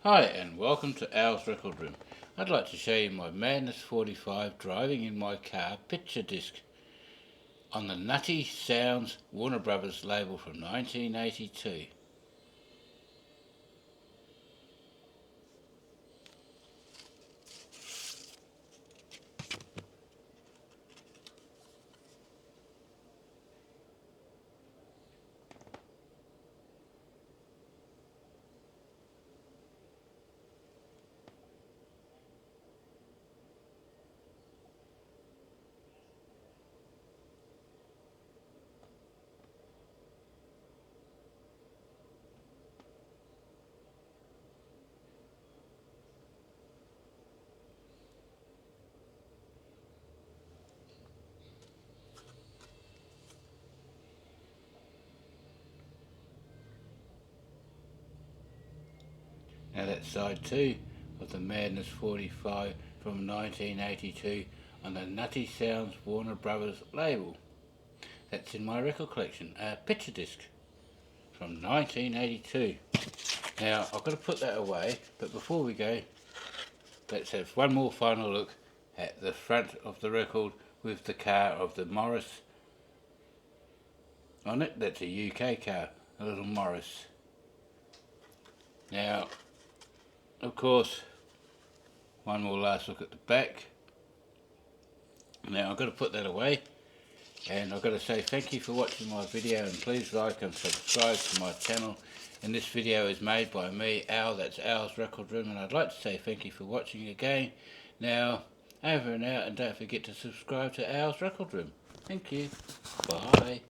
Hi and welcome to Al's Record Room. I'd like to show you my Madness 45 driving in my car picture disc on the Nutty Sounds Warner Brothers label from 1982. Now that's side 2 of the Madness 45 from 1982 on the Nutty Sounds Warner Brothers label. That's in my record collection, a picture disc from 1982. Now I've got to put that away, but before we go, let's have one more final look at the front of the record with the car of the Morris on it. That's a UK car, a little Morris. Now, of course, one more last look at the back. Now I've got to put that away, and I've got to say thank you for watching my video, and please like and subscribe to my channel. And this video is made by me, Al, that's Al's Record Room, and I'd like to say thank you for watching again. Now, over and out, and don't forget to subscribe to Al's Record Room. Thank you. Bye.